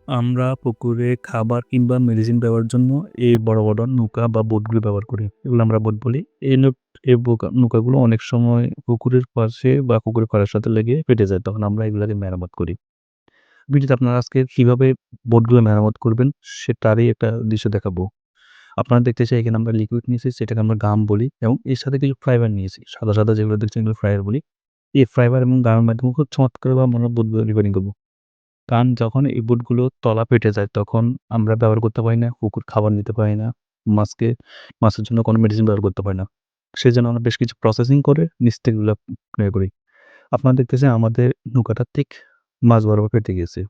আমরা পুকুরে খাবার কিংবা মেডিসিন ব্যবহারের জন্য এই বড়, বড় নৌকা বা বোটগুলো ব্যবহার করি। এগুলো আমরা বোট বলি। এই নৌকাগুলো অনেক সময় পুকুরের পাশে বা পুকুরের পাড়ের সাথে লেগে ফেটে যায়। তখন আমরা এগুলাকে মেরামত করি। ভিডিওতে আপনারা আজকে কিভাবে বোটগুলো মেরামত করবেন তারই একটা দৃশ্য দেখাবো। আপনারা দেখতেছেন এখানে আমরা লিকুইড নিয়েছি সেটাকে আমরা গাম বলি এবং এর সাথে কিছু ফাইবার নিয়েছি। সাদা, সাদা যেগুলো দেখছেন এগুলো ফাইবার বলি। এই ফাইবার এবং গামের মাধ্যমে খুব চমৎকারভাবে আমরা বোটগুলো রিপেয়ারিং করব। কারণ যখন এই বুটগুলো তলা ফেটে যায় তখন আমরা ব্যবহার করতে পারি না, পুকুর খাবার নিতে পারি না, মাছের জন্য কোনো মেডিসিন ব্যবহার করতে পারি না। সেজন্য আমরা বেশ কিছু প্রসেসিং করে নিচ থেকে এগুলা ক্লিয়ার করি। আপনারা দেখতেছেন আমাদের নৌকাটা ঠিক মাঝ বরাবর ফেটে গিয়েছে।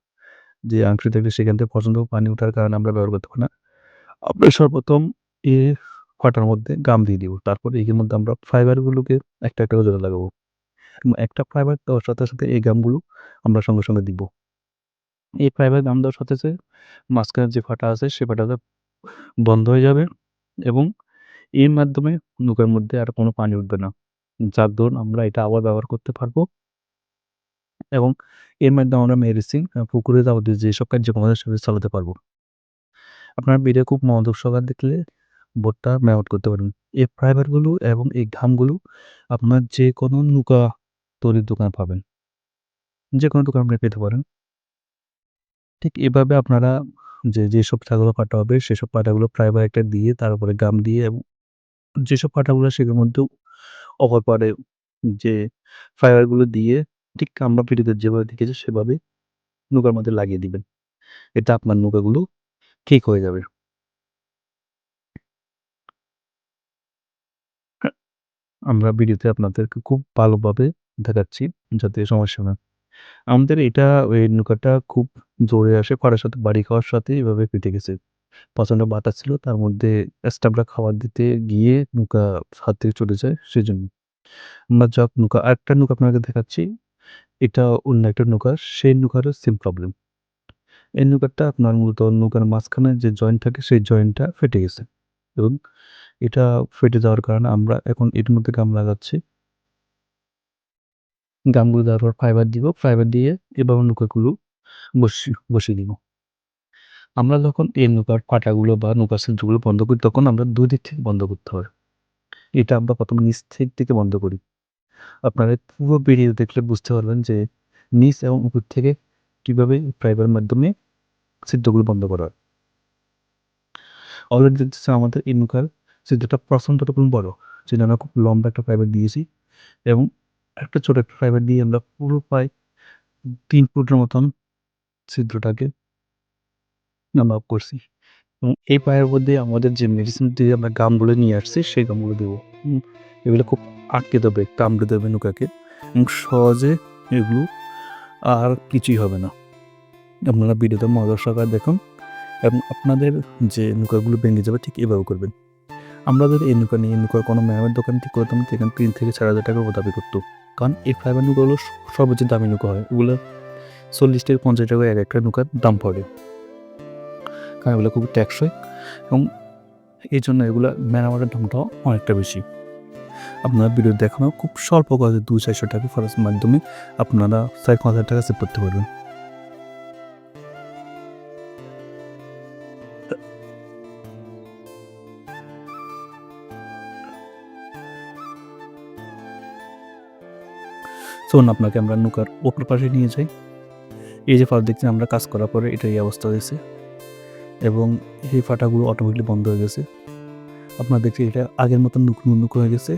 যে অংশ থেকে সেখান থেকে পর্যন্ত পানি ওঠার কারণে আমরা ব্যবহার করতে পারি না। আমরা সর্বপ্রথম এর ফাটার মধ্যে গাম দিয়ে দিব। তারপরে এর মধ্যে আমরা ফাইবারগুলোকে একটা, একটা করে জোড়া লাগাবো। এবং একটা ফাইবার দেওয়ার সাথে, সাথে এই গামগুলো আমরা সঙ্গে, সঙ্গে দিব। এই ফাইবার গাম দেওয়ার সাথে, সাথে মাঝখানে যে ফাটা আছে সে ফাটাটা বন্ধ হয়ে যাবে এবং এর মাধ্যমে নৌকার মধ্যে আর কোনো পানি উঠবে না। যার দরুন আমরা এটা আবার ব্যবহার করতে পারবো এবং এর মাধ্যমে আমরা মেডিসিন পুকুরে যাবতীয় যেসব কার্যক্রম আছে সেগুলো চালাতে পারবো। আপনারা ভিডিও খুব মনোযোগ সহকারে দেখলে বোটটা মেরামত করতে পারবেন। এই ফাইবারগুলো এবং এই ঘামগুলো আপনার যেকোনো নৌকা তৈরির দোকানে পাবেন। যেকোনো দোকানে আপনি পেতে পারেন। ঠিক এভাবে আপনারা যেসব ছাগল কাটা হবে সেসব পাটাগুলো ফাইবার একটা দিয়ে তার উপরে গাম দিয়ে এবং যেসব পাটাগুলো সেগুলোর মধ্যেও অপর পারে যে ফাইবারগুলো দিয়ে ঠিক আমরা ভিডিওতে যেভাবে দেখেছি সেভাবে নৌকার মধ্যে লাগিয়ে দিবেন। এতে আপনার নৌকাগুলো ঠিক হয়ে যাবে। আমরা ভিডিওতে আপনাদেরকে খুব ভালোভাবে দেখাচ্ছি যাতে সমস্যা না। আমাদের এই নৌকাটা খুব জোরে আসে খরার সাথে বাড়ি খাওয়ার সাথে এভাবে ফেটে গেছে। প্রচণ্ড বাতাস ছিল তার মধ্যে স্টাফরা খাবার দিতে গিয়ে নৌকা হাত থেকে চলে যায় সেজন্য। আমরা নৌকা আরেকটা নৌকা আপনাকে দেখাচ্ছি। এটা অন্য একটা নৌকা, সেই নৌকারও সেম প্রবলেম। এই নৌকাটা আপনার মূলত নৌকার মাঝখানে যে জয়েন্ট থাকে সেই জয়েন্টটা ফেটে গেছে এবং এটা ফেটে যাওয়ার কারণে আমরা এখন এর মধ্যে গাম লাগাচ্ছি। গামগুলো দেওয়ার পর ফাইবার দিব। ফাইবার দিয়ে এভাবে নৌকাগুলো বসিয়ে দিব। আমরা যখন এই নৌকার ফাটাগুলো বা নৌকার ছিদ্রগুলো বন্ধ করি তখন আমরা ২ দিক থেকে বন্ধ করতে হয়। এটা আমরা ১ম নিচ থেকে বন্ধ করি। আপনারা পুরো ভিডিও দেখলে বুঝতে পারবেন যে নিচ এবং উপর থেকে কিভাবে ফাইবারের মাধ্যমে ছিদ্রগুলো বন্ধ করা হয়। অলরেডি দেখতেছেন আমাদের এই নৌকার ছিদ্রটা প্রচণ্ড রকম বড়। সেজন্য আমরা খুব লম্বা একটা ফাইবার দিয়েছি এবং একটা ছোট একটা ফাইবার দিয়ে আমরা পুরো প্রায় ৩ ফুটের মতন ছিদ্রটাকে আমরা অফ করছি। এবং এই পায়ের মধ্যে আমাদের যে মেডিসিন দিয়ে আমরা গামগুলো নিয়ে আসছি সেই গামগুলো দেবো। এগুলো খুব আটকে দেবে, কামড়ে দেবে নৌকাকে এবং সহজে এগুলো আর কিছুই হবে না। আপনারা ভিডিওতে মনোযোগ সহকারে দেখুন এবং আপনাদের যে নৌকাগুলো ভেঙে যাবে ঠিক এভাবে করবেন। আমরা যদি এই নৌকা নিই, এই নৌকার কোনো মেরামত দোকান ঠিক করতাম সেখানে ৩ থেকে ৪,০০০ টাকার মতো দাবি করতো। কারণ এই ফাইবার নৌকাগুলো সর্বোচ্চ দামি নৌকা হয়। এগুলো ৪০ থেকে ৫০ টাকা এক একটা নৌকার দাম পড়ে। কারণ এগুলো খুবই টেকসই এবং এই জন্য এগুলা মেরামতের দামটাও অনেকটা বেশি। আপনারা ভিডিও দেখানো খুব স্বল্প খরচে ২০০-৪০০ টাকা খরচের মাধ্যমে আপনারা ৪-৫,০০০ টাকা সেভ করতে পারবেন। চলুন আপনাকে আমরা নৌকার অপর পাশে নিয়ে যাই। এই যে ফার্স্ট দেখছেন আমরা কাজ করার পরে এটা এই অবস্থা হয়েছে এবং এই ফাটাগুলো অটোমেটিক্যালি বন্ধ হয়ে গেছে। আপনারা দেখছেন এটা আগের মতন নুকো হয়ে গেছে।